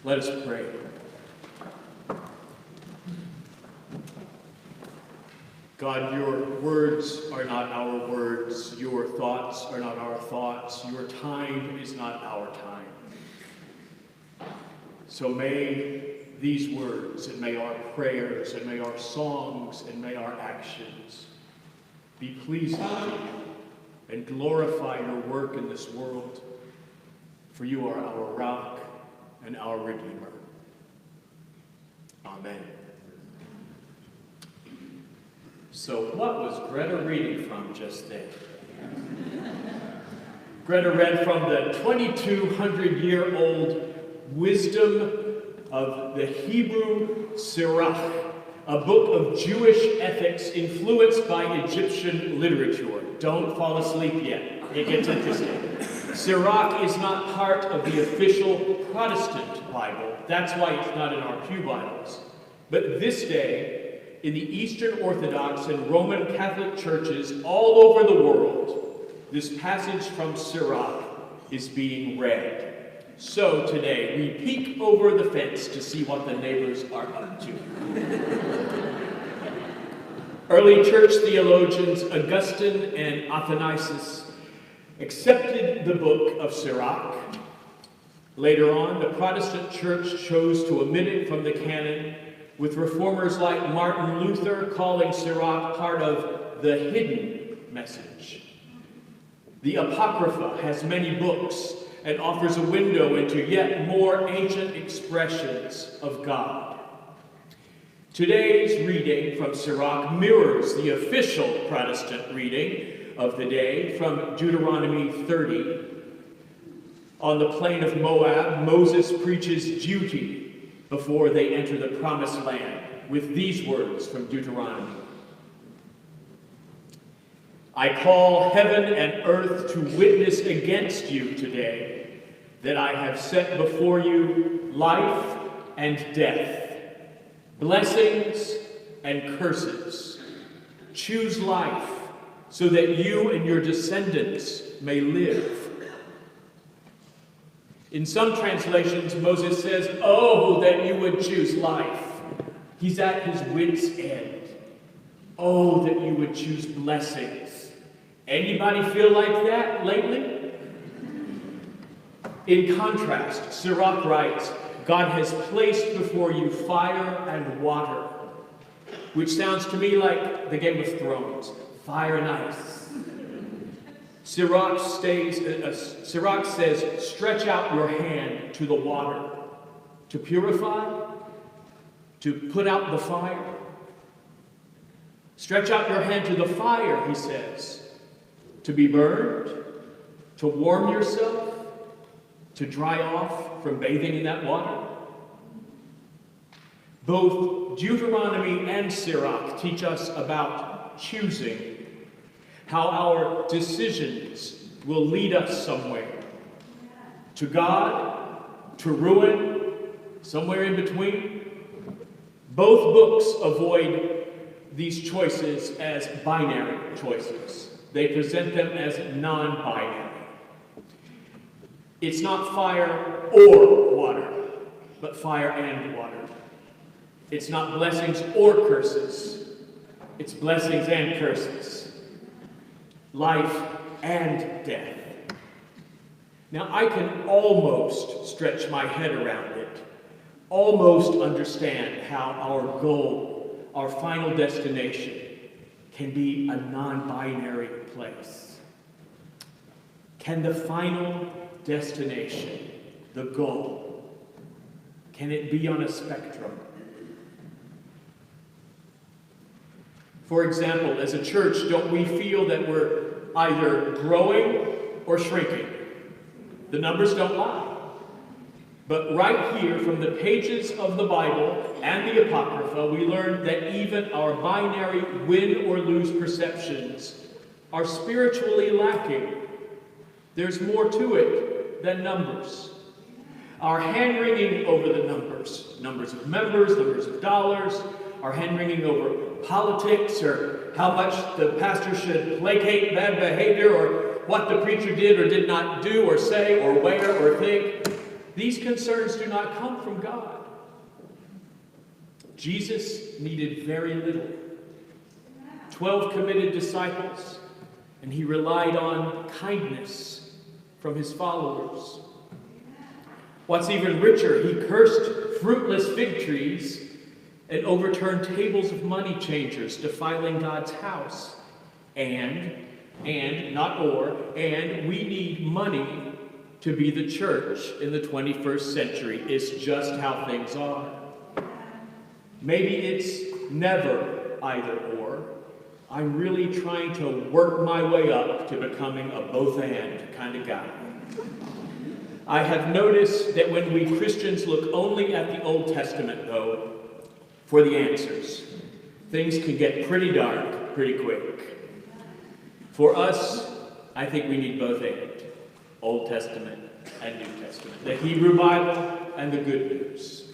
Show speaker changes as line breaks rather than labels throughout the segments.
Let us pray. God, your words are not our words. Your thoughts are not our thoughts. Your time is not our time. So may these words, and may our prayers, and may our songs, and may our actions be pleasing to you and glorify your work in this world, for you are our rock and our Redeemer. Amen. So what was Greta reading from just then? Greta read from the 2,200-year-old wisdom of the Hebrew Sirach, a book of Jewish ethics influenced by Egyptian literature. Don't fall asleep yet. It gets interesting. Sirach is not part of the official Protestant Bible. That's why it's not in our pew Bibles. But this day, in the Eastern Orthodox and Roman Catholic churches all over the world, this passage from Sirach is being read. So today, we peek over the fence to see what the neighbors are up to. Early church theologians Augustine and Athanasius accepted the book of Sirach. Later on, the Protestant church chose to omit it from the canon, with reformers like Martin Luther calling Sirach part of the hidden message. The Apocrypha has many books and offers a window into yet more ancient expressions of God. Today's reading from Sirach mirrors the official Protestant reading of the day from Deuteronomy 30. On the plain of Moab, Moses preaches duty before they enter the promised land with these words from Deuteronomy. I call heaven and earth to witness against you today that I have set before you life and death, blessings and curses. Choose life so that you and your descendants may live. In some translations, Moses says, oh, that you would choose life. He's at his wit's end. Oh, that you would choose blessings. Anybody feel like that lately? In contrast, Sirach writes, God has placed before you fire and water, which sounds to me like the Game of Thrones, fire and ice. Sirach says, stretch out your hand to the water, to purify, to put out the fire. Stretch out your hand to the fire, he says, to be burned, to warm yourself, to dry off from bathing in that water. Both Deuteronomy and Sirach teach us about choosing, how our decisions will lead us somewhere. To God, to ruin, somewhere in between. Both books avoid these choices as binary choices. They present them as non-binary. It's not fire or water, but fire and water. It's not blessings or curses. It's blessings and curses. Life and death. Now, I can almost stretch my head around it, almost understand how our goal, our final destination, can be a non-binary place. Can the final destination, the goal, can it be on a spectrum? For example, as a church, don't we feel that we're either growing or shrinking? The numbers don't lie. But right here, from the pages of the Bible and the Apocrypha, we learn that even our binary win or lose perceptions are spiritually lacking. There's more to it than numbers. Our hand-wringing over the numbers of members, numbers of dollars, our hand-wringing over politics, or how much the pastor should placate bad behavior, or what the preacher did or did not do or say or wear or think. These concerns do not come from God. Jesus needed very little. 12 committed disciples, and he relied on kindness from his followers. What's even richer, he cursed fruitless fig trees and overturned tables of money changers, defiling God's house. And we need money to be the church in the 21st century. It's just how things are. Maybe it's never either or. I'm really trying to work my way up to becoming a both-and kind of guy. I have noticed that when we Christians look only at the Old Testament, though, for the answers, things can get pretty dark pretty quick. For us, I think we need both and. Old Testament and New Testament. The Hebrew Bible and the Good News.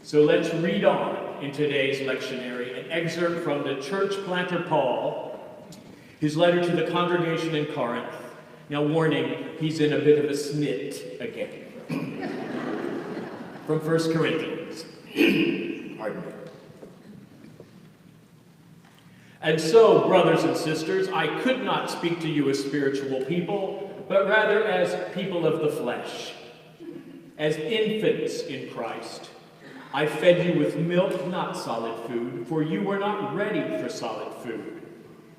So let's read on in today's lectionary an excerpt from the church planter Paul, his letter to the congregation in Corinth. Now, warning, he's in a bit of a snit again. From 1 Corinthians. Pardon me. And so, brothers and sisters, I could not speak to you as spiritual people, but rather as people of the flesh, as infants in Christ. I fed you with milk, not solid food, for you were not ready for solid food.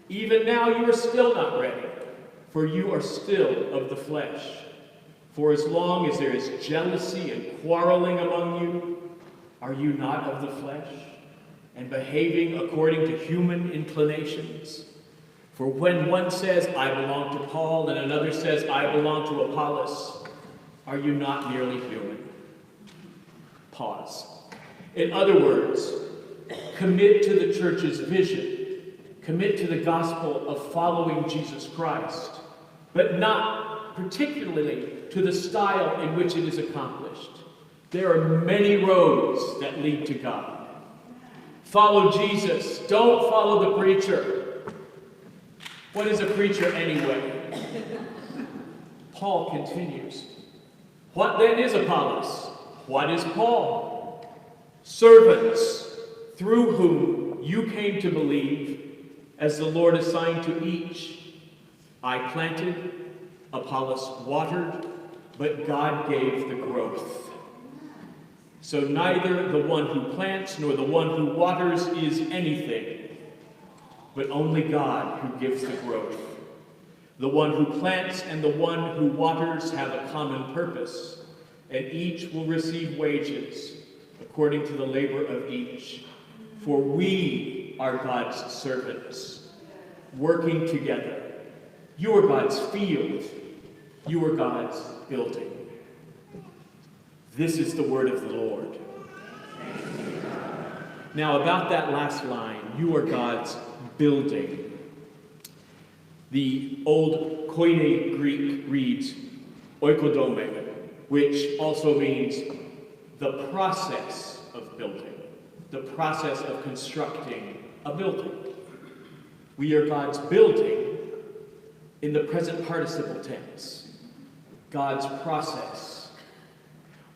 Even now you are still not ready, for you are still of the flesh. For as long as there is jealousy and quarreling among you, are you not of the flesh, and behaving according to human inclinations? For when one says, I belong to Paul, and another says, I belong to Apollos, are you not merely human? Pause. In other words, commit to the church's vision. Commit to the gospel of following Jesus Christ, but not particularly to the style in which it is accomplished. There are many roads that lead to God. Follow Jesus. Don't follow the preacher. What is a preacher anyway? Paul continues. What then is Apollos? What is Paul? Servants, through whom you came to believe, as the Lord assigned to each. I planted, Apollos watered, but God gave the growth. So neither the one who plants nor the one who waters is anything, but only God who gives the growth. The one who plants and the one who waters have a common purpose, and each will receive wages according to the labor of each. For we are God's servants, working together. You are God's field. You are God's building. This is the word of the Lord. Now, about that last line, you are God's building. The old Koine Greek reads oikodome, which also means the process of building, the process of constructing a building. We are God's building in the present participle tense, God's process.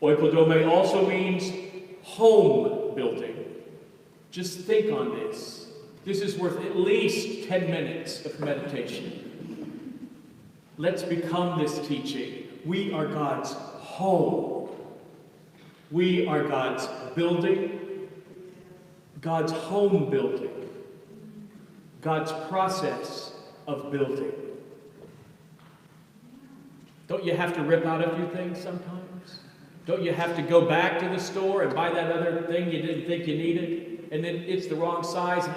Oikodome also means home building. Just think on this. This is worth at least 10 minutes of meditation. Let's become this teaching. We are God's home. We are God's building, God's home building, God's process of building. Don't you have to rip out a few things sometimes? Don't you have to go back to the store and buy that other thing you didn't think you needed, and then it's the wrong size?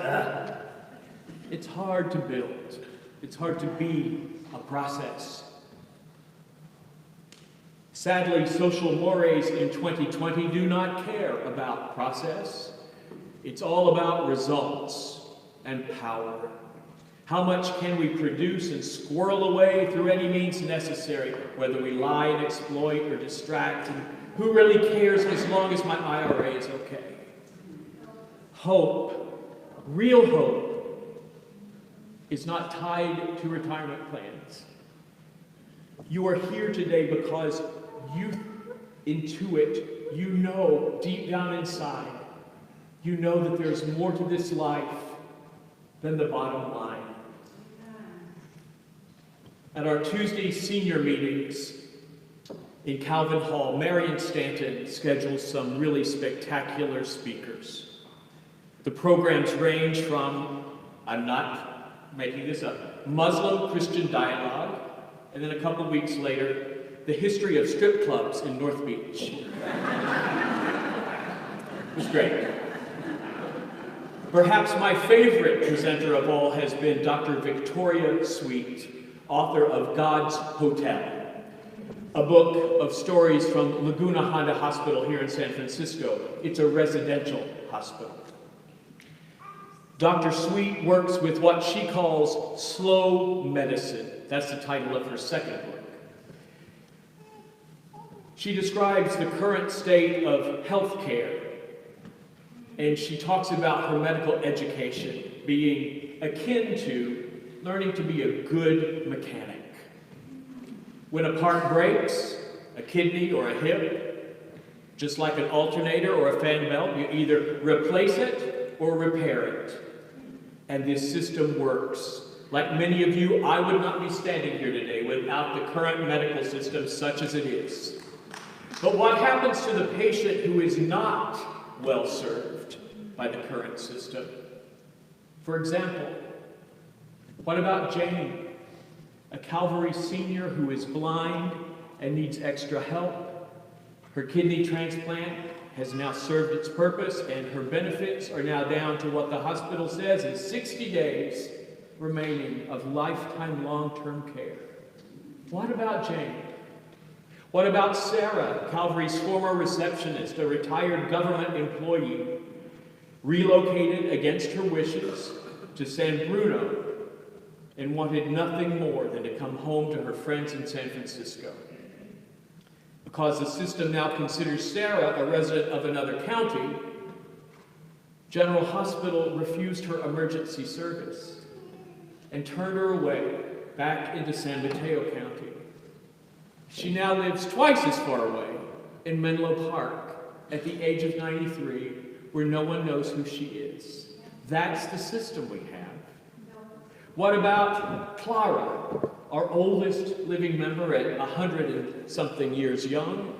It's hard to build. It's hard to be a process. Sadly, social mores in 2020 do not care about process. It's all about results and power. How much can we produce and squirrel away through any means necessary, whether we lie and exploit or distract? And who really cares as long as my IRA is okay? Hope, real hope, is not tied to retirement plans. You are here today because you intuit, you know deep down inside, you know that there's more to this life than the bottom line. At our Tuesday senior meetings in Calvin Hall, Marion Stanton schedules some really spectacular speakers. The programs range from, I'm not making this up, Muslim-Christian dialogue, and then a couple weeks later, the history of strip clubs in North Beach. It was great. Perhaps my favorite presenter of all has been Dr. Victoria Sweet, author of God's Hotel, a book of stories from Laguna Honda Hospital here in San Francisco. It's a residential hospital. Dr. Sweet works with what she calls slow medicine. That's the title of her second book. She describes the current state of health care, and she talks about her medical education being akin to learning to be a good mechanic. When a part breaks, a kidney or a hip, just like an alternator or a fan belt, you either replace it or repair it. And this system works. Like many of you, I would not be standing here today without the current medical system such as it is. But what happens to the patient who is not well served by the current system? For example, what about Jane, a Calvary senior who is blind and needs extra help? Her kidney transplant has now served its purpose, and her benefits are now down to what the hospital says is 60 days remaining of lifetime long-term care. What about Jane? What about Sarah, Calvary's former receptionist, a retired government employee, relocated against her wishes to San Bruno and wanted nothing more than to come home to her friends in San Francisco? Because the system now considers Sarah a resident of another county, General Hospital refused her emergency service and turned her away back into San Mateo County. She now lives twice as far away in Menlo Park at the age of 93, where no one knows who she is. That's the system we have. What about Clara, our oldest living member at 100-something years young?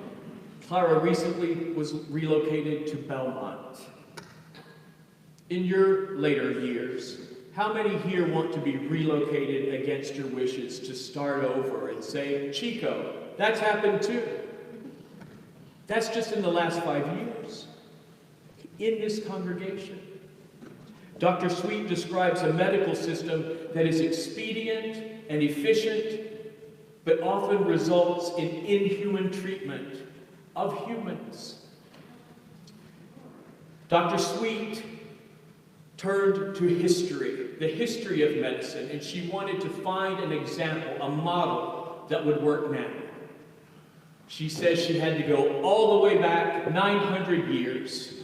Clara recently was relocated to Belmont. In your later years, how many here want to be relocated against your wishes to start over and say, Chico, that's happened too? That's just in the last 5 years. In this congregation, Dr. Sweet describes a medical system that is expedient and efficient, but often results in inhuman treatment of humans. Dr. Sweet turned to history, the history of medicine, and she wanted to find an example, a model that would work now. She says she had to go all the way back 900 years,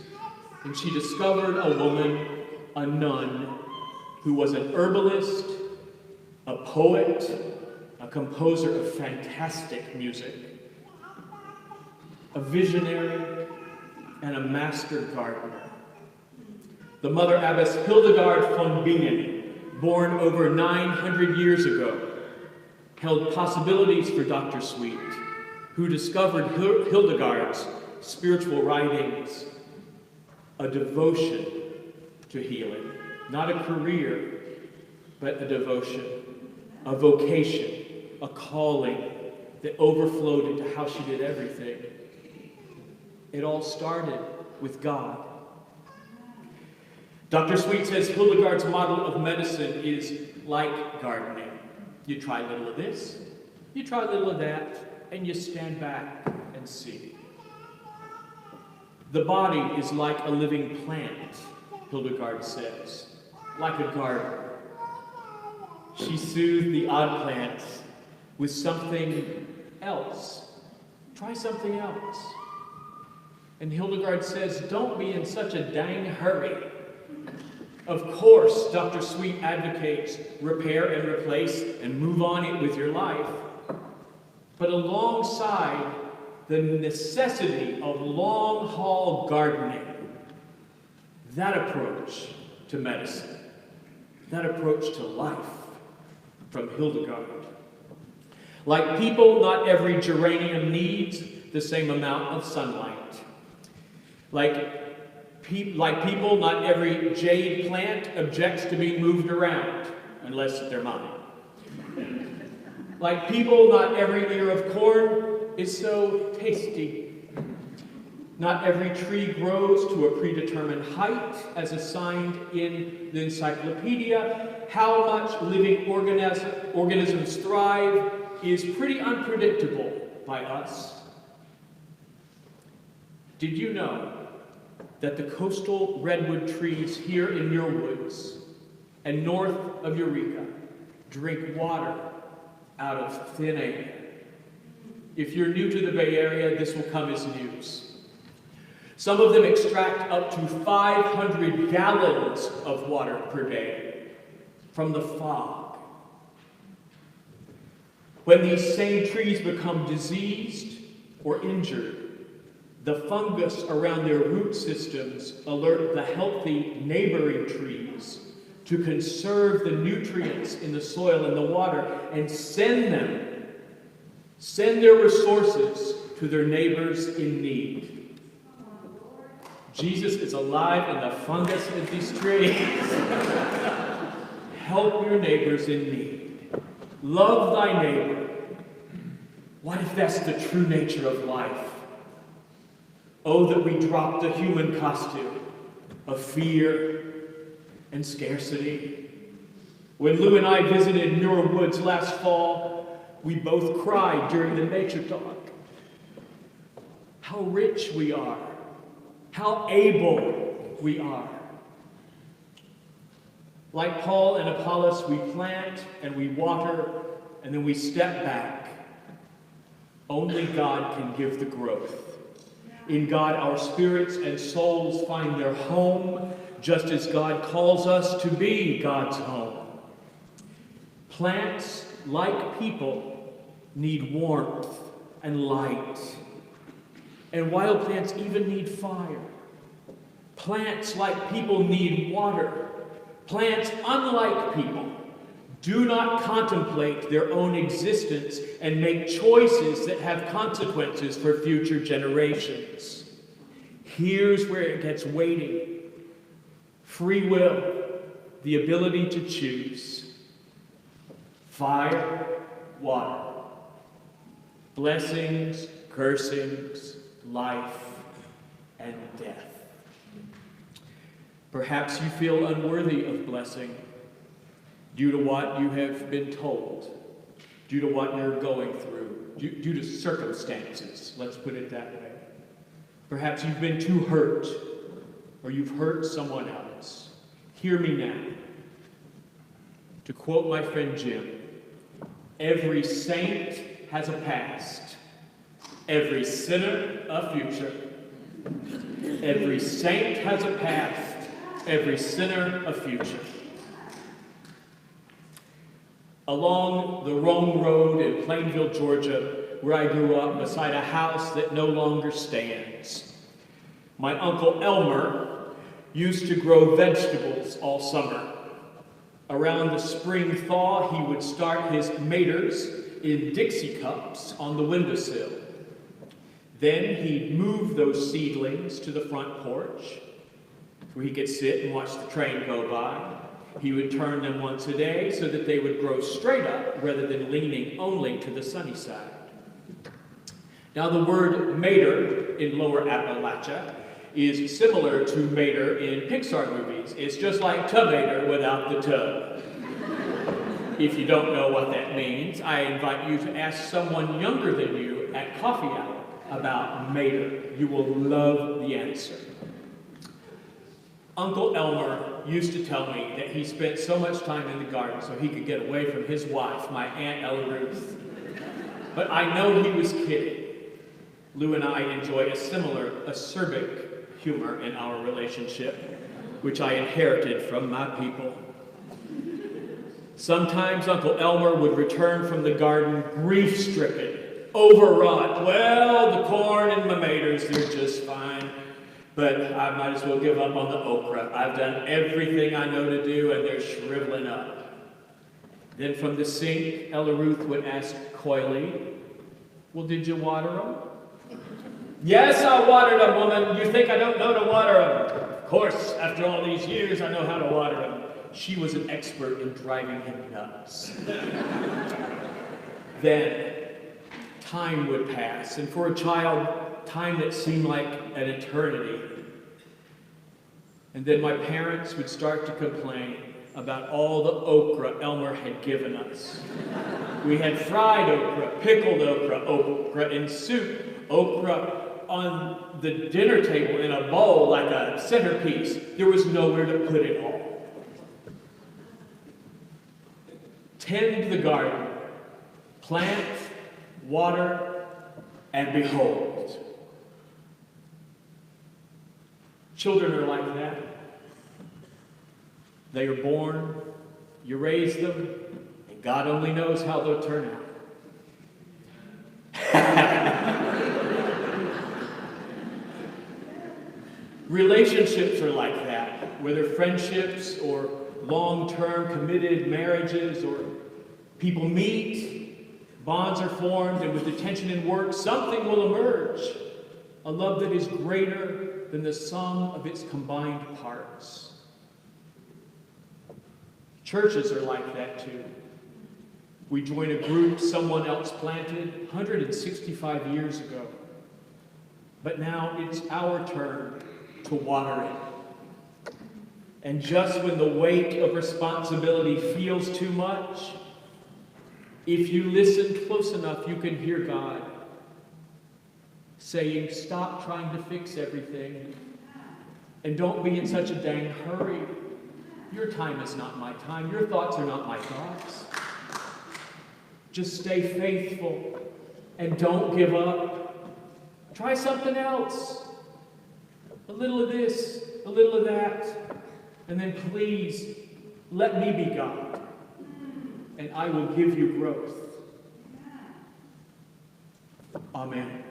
and she discovered a woman, a nun, who was an herbalist, a poet, a composer of fantastic music, a visionary, and a master gardener. The Mother Abbess Hildegard von Bingen, born over 900 years ago, held possibilities for Dr. Sweet, who discovered Hildegard's spiritual writings, a devotion to healing, not a career, but a devotion, a vocation, a calling that overflowed into how she did everything. It all started with God. Dr. Sweet says Hildegard's model of medicine is like gardening. You try a little of this, you try a little of that, and you stand back and see. The body is like a living plant, Hildegard says, like a garden. She soothed the odd plants with something else. Try something else. And Hildegard says, don't be in such a dang hurry. Of course, Dr. Sweet advocates repair and replace and move on with your life. But alongside the necessity of long-haul gardening, that approach to medicine, that approach to life from Hildegard. Like people, not every geranium needs the same amount of sunlight. Like people, not every jade plant objects to being moved around, unless they're mine. Like people, not every ear of corn is so tasty. Not every tree grows to a predetermined height, as assigned in the encyclopedia. How much living organisms thrive is pretty unpredictable by us. Did you know that the coastal redwood trees here in your woods and north of Eureka drink water out of thin air? If you're new to the Bay Area, this will come as news. Some of them extract up to 500 gallons of water per day from the fog. When these same trees become diseased or injured, the fungus around their root systems alert the healthy neighboring trees to conserve the nutrients in the soil and the water and send their resources to their neighbors in need. Jesus is alive in the fungus of these trees. Help your neighbors in need. Love thy neighbor. What if that's the true nature of life? Oh, that we drop the human costume of fear and scarcity. When Lou and I visited Muir Woods last fall, we both cried during the nature talk. How rich we are. How able we are. Like Paul and Apollos, we plant and we water and then we step back. Only God can give the growth. In God, our spirits and souls find their home, just as God calls us to be God's home. Plants, like people, need warmth and light. And wild plants even need fire. Plants, like people, need water. Plants, unlike people, do not contemplate their own existence and make choices that have consequences for future generations. Here's where it gets weighty. Free will, the ability to choose. Fire, water. Blessings, cursings, life, and death. Perhaps you feel unworthy of blessing due to what you have been told, due to what you're going through, due to circumstances, let's put it that way. Perhaps you've been too hurt, or you've hurt someone else. Hear me now. To quote my friend Jim, every saint has a past, every sinner a future. Every saint has a past, every sinner a future. Along the Rome Road in Plainville, Georgia, where I grew up, beside a house that no longer stands, my Uncle Elmer used to grow vegetables all summer. Around the spring thaw, he would start his maters in Dixie cups on the windowsill. Then he'd move those seedlings to the front porch, where he could sit and watch the train go by. He would turn them once a day so that they would grow straight up rather than leaning only to the sunny side. Now the word mater in Lower Appalachia is similar to mater in Pixar movies. It's just like tomato without the tub. If you don't know what that means, I invite you to ask someone younger than you at coffee hour about mater. You will love the answer. Uncle Elmer used to tell me that he spent so much time in the garden so he could get away from his wife, my Aunt Ella Ruth. But I know he was kidding. Lou and I enjoy a similar acerbic humor in our relationship, which I inherited from my people. Sometimes Uncle Elmer would return from the garden grief-stricken overwrought. Well, the corn and tomatoes, they're just fine. But I might as well give up on the okra. I've done everything I know to do, and they're shriveling up. Then from the sink, Ella Ruth would ask coyly, well, did you water them? Yes, I watered them, woman. You think I don't know to water them? Of course, after all these years, I know how to water them. She was an expert in driving him nuts. Then, time would pass, and for a child, time that seemed like an eternity. And then my parents would start to complain about all the okra Elmer had given us. We had fried okra, pickled okra in soup, okra on the dinner table in a bowl like a centerpiece. There was nowhere to put it all. Tend the garden, plant, water, and behold. Children are like that. They are born, you raise them, and God only knows how they'll turn out. Relationships are like that, whether friendships or long-term committed marriages, or people meet, bonds are formed, and with the tension in work, something will emerge. A love that is greater than the sum of its combined parts. Churches are like that too. We join a group someone else planted 165 years ago. But now it's our turn to water it. And just when the weight of responsibility feels too much, if you listen close enough, you can hear God saying, stop trying to fix everything, and don't be in such a dang hurry. Your time is not my time. Your thoughts are not my thoughts. Just stay faithful and don't give up. Try something else. A little of this, a little of that. And then please, let me be God. And I will give you growth. Amen.